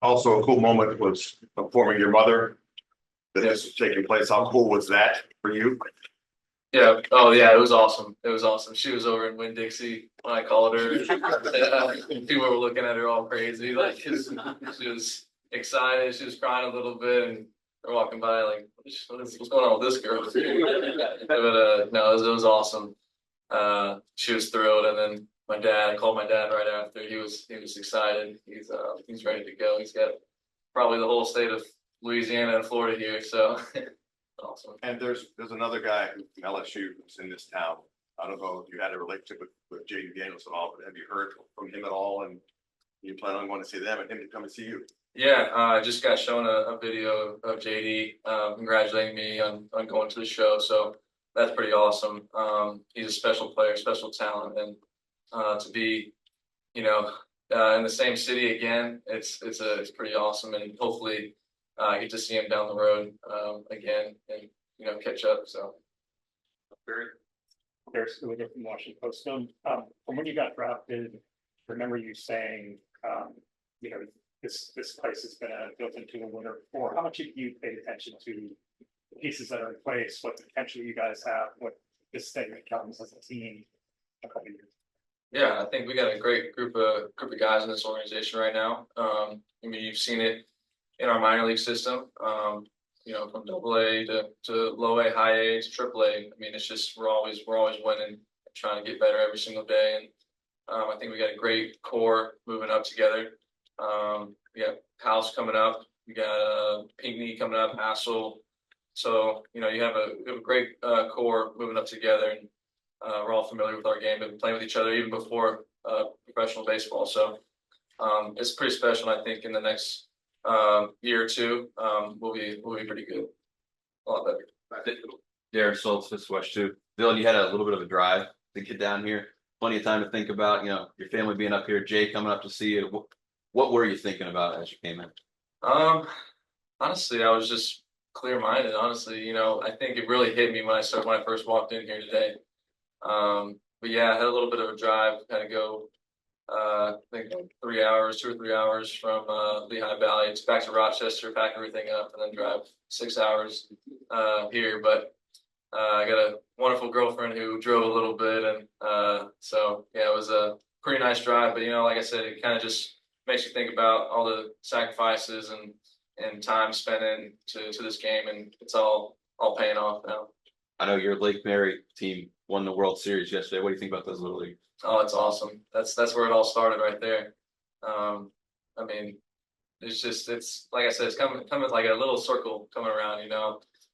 Also, a cool moment was informing your mother that this was taking place. How cool was that for you? Yeah. Oh, yeah. It was awesome. It was awesome. She was over in Winn-Dixie when I called her. People were looking at her all crazy. Like, she was excited. She was crying a little bit, and they're walking by like, what's going on with this girl? But no, it was awesome. She was thrilled, and then I called my dad right after. He was excited. He's ready to go. He's got probably the whole state of Louisiana and Florida here. So awesome. And there's another guy from LSU who's in this town. I don't know if you had a relationship with Jayden at all, but have you heard from him at all? And you plan on going to see them and him to come and see you? Yeah, I just got shown a video of JD congratulating me on going to the show. So that's pretty awesome. He's a special player, special talent, and to be, in the same city again, it's pretty awesome, and hopefully get to see him down the road again and catch up. So Barry. There's from Washington Post. From when you got drafted, I remember you saying, this place has been built into a winner before. How much have you paid attention to the pieces that are in place, what potential you guys have, what this thing becomes as a team a couple of years? Yeah, I think we got a great group of guys in this organization right now. You've seen it in our minor league system. From AA to low A, high A to AAA. It's just we're always winning, trying to get better every single day. And I think we got a great core moving up together. We got House coming up. We got Pinckney coming up, Hassel. So you have a great core moving up together, and we're all familiar with our game. Been playing with each other even before professional baseball. So it's pretty special. I think in the next year or two, we'll be pretty good. A lot better. Darren Schultz, this West too. Dylan, you had a little bit of a drive to get down here. Plenty of time to think about, your family being up here, Jay coming up to see you. What were you thinking about as you came in? Honestly, I was just clear-minded. Honestly, I think it really hit me when I first walked in here today. But yeah, I had a little bit of a drive, had to go. I think 2 or 3 hours from Lehigh Valley. It's back to Rochester, pack everything up, and then drive 6 hours here. But I got a wonderful girlfriend who drove a little bit, and so yeah, it was a pretty nice drive. But like I said, it kind of just makes you think about all the sacrifices and time spent into this game, and it's all paying off now. I know your Lake Mary team won the World Series yesterday. What do you think about those little leagues? Oh, it's awesome. That's where it all started right there. It's like I said, it's coming like a little circle coming around.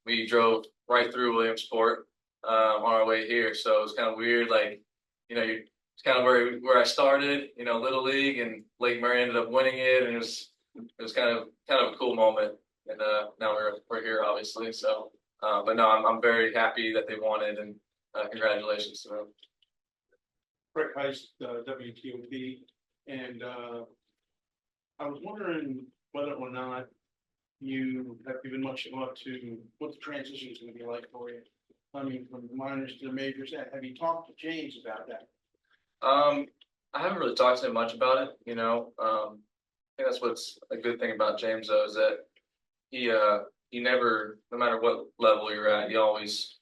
We drove right through Williamsport on our way here, so it was kind of weird. Like, it's kind of where I started. Little League, and Lake Mary ended up winning it, and it was kind of a cool moment. And now we're here, obviously. So, but no, I'm very happy that they won it, and congratulations to them. Brett Heist, WTOP, and I was wondering whether or not you have given much thought to what the transition is going to be like for you. From the minors to the majors. Have you talked to James about that? I haven't really talked to him much about it. I think that's what's a good thing about James, though, is that he never, no matter what level you're at, he's always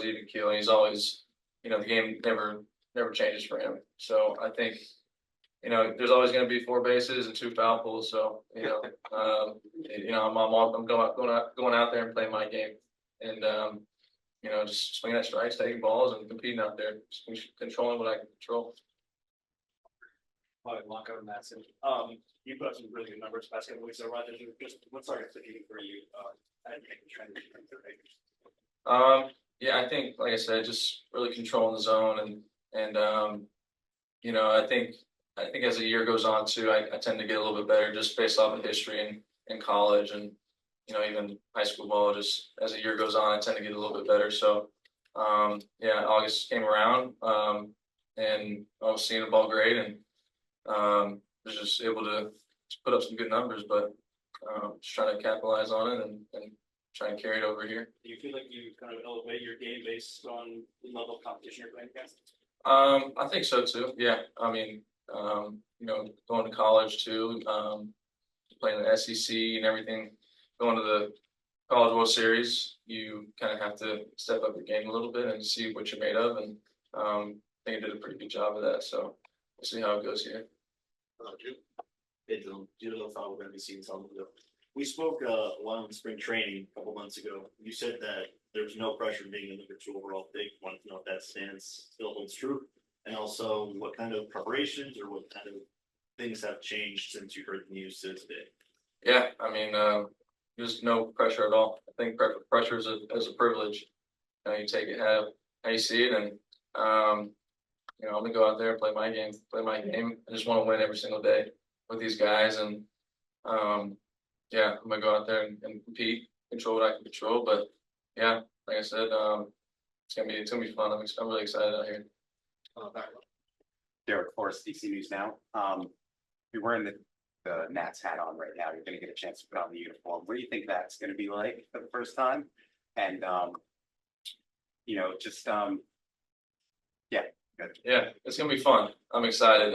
even keel, and he's always, the game never changes for him. So I think, there's always going to be 4 bases and 2 foul poles. So I'm going out there and playing my game, and just swinging at strikes, taking balls, and competing out there, just controlling what I can control. Blanco and Madsen. You put up some really good numbers past couple weeks. So, Roger, just what's our thinking for you at the transition? Yeah, I think, like I said, just really controlling the zone, and I think as the year goes on too, I tend to get a little bit better just based off of history in college, and even high school ball. Just as the year goes on, I tend to get a little bit better. So August came around, and I was seeing the ball great, and was just able to put up some good numbers, but just trying to capitalize on it and try and carry it over here. Do you feel like you kind of elevate your game based on the level of competition you're playing against? I think so too. Yeah. Going to college too. playing the SEC and everything, going to the College World Series, you kind of have to step up your game a little bit and see what you're made of. And I think I did a pretty good job of that. So we'll see how it goes here. Hey, Dylan, do you know if I we're gonna be seeing something? We spoke while in spring training a couple months ago. You said that there's no pressure being the number 2 overall pick. Wanted to know if that stance still holds true, and also what kind of preparations or what kind of things have changed since you heard the news today. Yeah, I mean, there's no pressure at all. I think pressure is a privilege. You take it how you see it, and I'm gonna go out there and play my game. I just want to win every single day with these guys, and yeah, I'm gonna go out there and compete, control what I can control. But yeah, like I said, it's gonna be fun. I'm really excited out here. Derek Forrest, DC News Now. You're wearing the Nats hat on right now. You're going to get a chance to put on the uniform. What do you think that's going to be like for the first time? And Yeah, it's gonna be fun. I'm excited.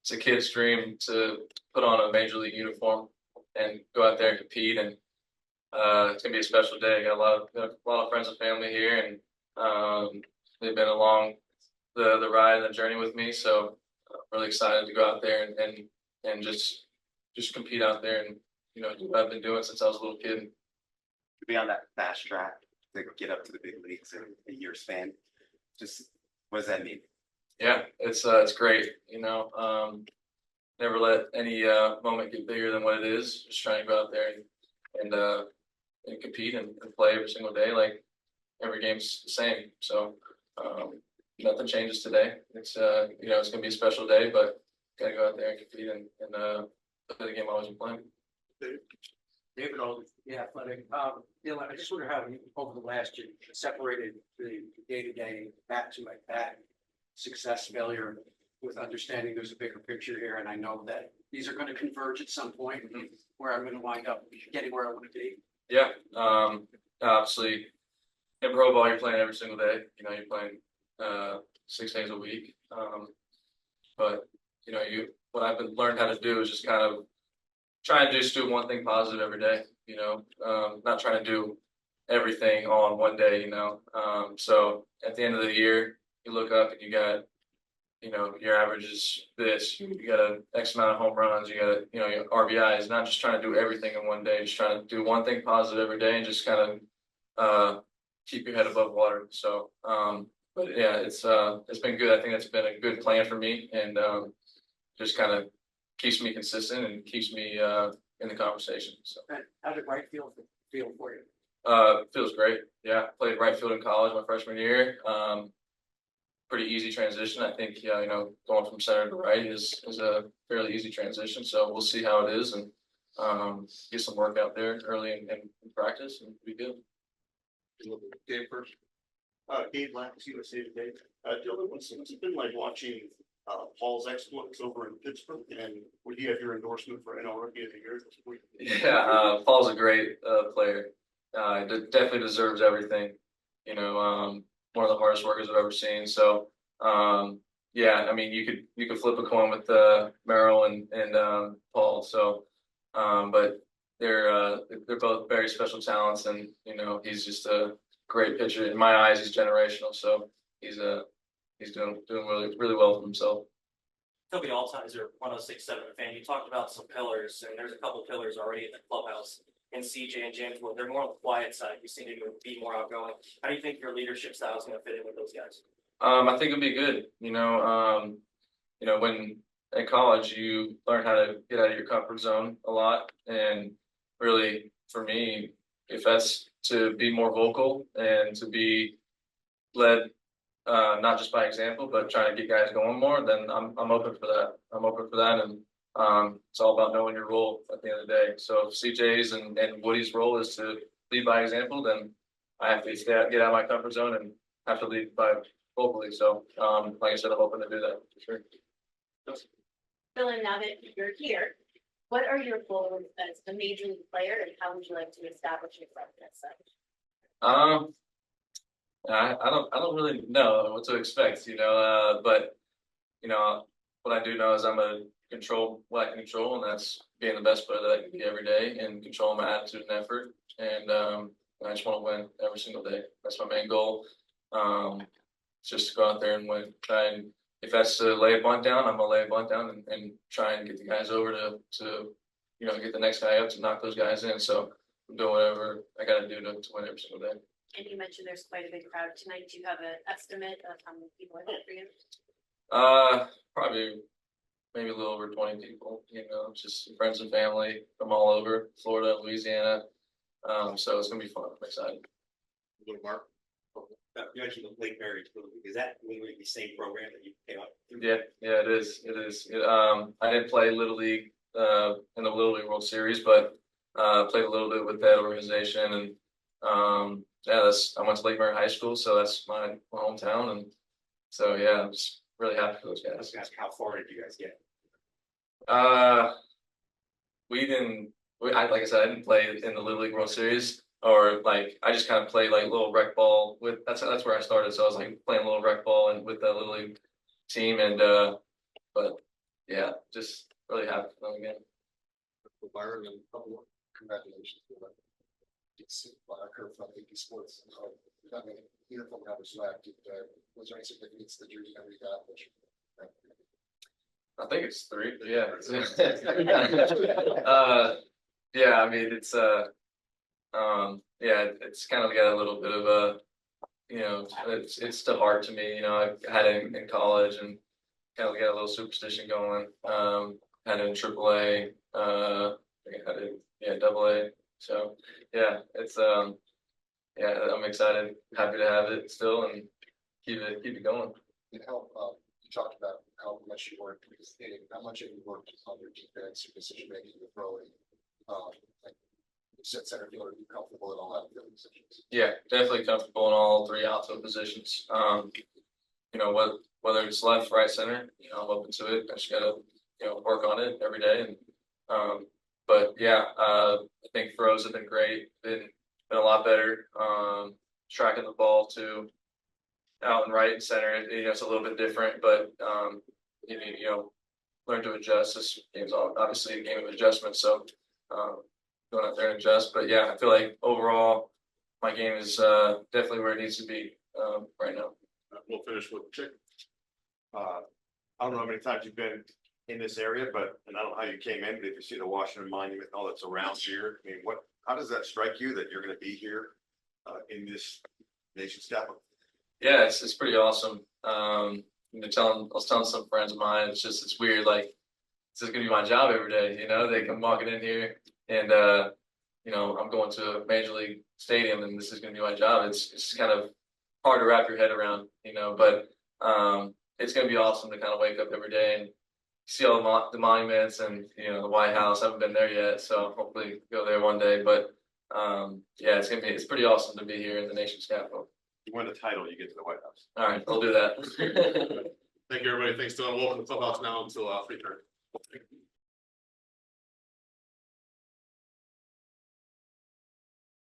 It's a kid's dream to put on a major league uniform and go out there and compete, and it's gonna be a special day. I got a lot of friends and family here, and they've been along the ride and the journey with me. So I'm really excited to go out there and just compete out there and do what I've been doing since I was a little kid. to be on that fast track to get up to the big leagues in a year span. Just what does that mean? Yeah, it's great. Never let any moment get bigger than what it is. Just trying to go out there and compete and play every single day. Like every game's the same. So nothing changes today. It's it's gonna be a special day, but gotta go out there and compete and play the game I was playing. David Olden, yeah, athletic. Dylan, I just wonder how you, over the last year, separated the day-to-day bat to like bat success, failure, with understanding there's a bigger picture here, and I know that these are going to converge at some point, where I'm going to wind up getting where I want to be. Yeah, obviously, in pro ball, you're playing every single day. You're playing 6 days a week. But what I've learned how to do is just kind of try and just do one thing positive every day. Not trying to do everything all in one day. So at the end of the year, you look up and you got, your average is this. You got an X amount of home runs. You got your RBIs. Not just trying to do everything in one day. Just trying to do one thing positive every day and just kind of keep your head above water. So, but yeah, it's been good. I think that's been a good plan for me, and just kind of keeps me consistent and keeps me in the conversation. So, And how did right field feel for you? feels great. Yeah, played right field in college my freshman year. Pretty easy transition. I think going from center to right is a fairly easy transition. So we'll see how it is and get some work out there early in practice and be good. Dave first. Dave Lacks, USA Today. Dylan, what's it been like watching Paul's exploits over in Pittsburgh, and would you have your endorsement for NL Rookie of the Year this week? Yeah, Paul's a great player. Definitely deserves everything. One of the hardest workers I've ever seen. So, yeah, I mean, you could flip a coin with Merrill and Paul. So, but they're both very special talents, and he's just a great pitcher. In my eyes, he's generational. So he's doing really well for himself. Toby Altizer, 106.7 fan. You talked about some pillars, and there's a couple pillars already in the clubhouse. And CJ and James, well, they're more on the quiet side. You seem to be more outgoing. How do you think your leadership style is going to fit in with those guys? I think it'll be good. When at college you learn how to get out of your comfort zone a lot, and really for me, if that's to be more vocal and to be led not just by example, but trying to get guys going more, then I'm open for that. And it's all about knowing your role at the end of the day. So if CJ's and Woody's role is to lead by example, then I have to get out of my comfort zone and have to lead by vocally. So like I said, I'm open to do that for sure. Dylan, now that you're here, what are your goals as a major league player, and how would you like to establish yourself as such? I don't really know what to expect, but what I do know is I'm a control what I can control, and that's being the best player that I can be every day and controlling my attitude and effort. And I just want to win every single day. That's my main goal. Just to go out there and win. Try and if that's to lay a bunt down, I'm gonna lay a bunt down and try and get the guys over to get the next guy up to knock those guys in. So I'm doing whatever I got to do to win every single day. And you mentioned there's quite a big crowd tonight. Do you have an estimate of how many people are there for you? Probably maybe a little over 20 people. Just friends and family from all over Florida, Louisiana. So it's gonna be fun. I'm excited. Little Mark. You mentioned the Lake Mary, is that literally the same program that you came up through? Yeah, it is. It is. I didn't play Little League in the Little League World Series, but played a little bit with that organization. And I went to Lake Mary High School, so that's my hometown. And so yeah, I'm just really happy for those guys. How far did you guys get? Like I said, I didn't play in the Little League World Series, or like I just kind of played like little rec ball with. That's where I started. So I was like playing a little rec ball and with the Little League team, and but yeah, just really happy for them again. Byron, and congratulations. It's a curve from Yankee sports. I mean, uniform numbers left. Was there any significance to the jersey number you got? I think it's 3. Yeah. Yeah. I mean, it's it's kind of got a little bit of a, it's still hard to me. I had it in college and kind of got a little superstition going. Had it in AAA. I had it, AA. So yeah, it's I'm excited, happy to have it still and keep it going. You talked about how much you worked with hitting, how much have you worked on your defense, your decision making, your throwing, like you said, center fielder, are you comfortable in all outfield positions? Yeah, definitely comfortable in all 3 outfield positions. Whether it's left, right, center, I'm open to it. I just gotta, work on it every day. And but yeah, I think throws have been great, been a lot better. Tracking the ball too, out and right and center, it's a little bit different, but learn to adjust. This game's obviously a game of adjustment, so going out there and adjust. But yeah, I feel like overall my game is definitely where it needs to be right now. We'll finish with Chick. I don't know how many times you've been in this area, and I don't know how you came in, but if you see the Washington Monument, all that's around here, I mean, how does that strike you that you're going to be here in this nation's capital? Yeah, it's pretty awesome. I was telling some friends of mine, it's weird. Like, this is gonna be my job every day. They come walking in here, and I'm going to a major league stadium, and this is gonna be my job. It's kind of hard to wrap your head around, but it's gonna be awesome to kind of wake up every day and see all the monuments and the White House. I haven't been there yet, so hopefully go there one day. But yeah, it's pretty awesome to be here in the nation's capital. You win the title, you get to the White House. All right, I'll do that. Thank you, everybody. Thanks, Dylan. Welcome to the clubhouse now until 3:30.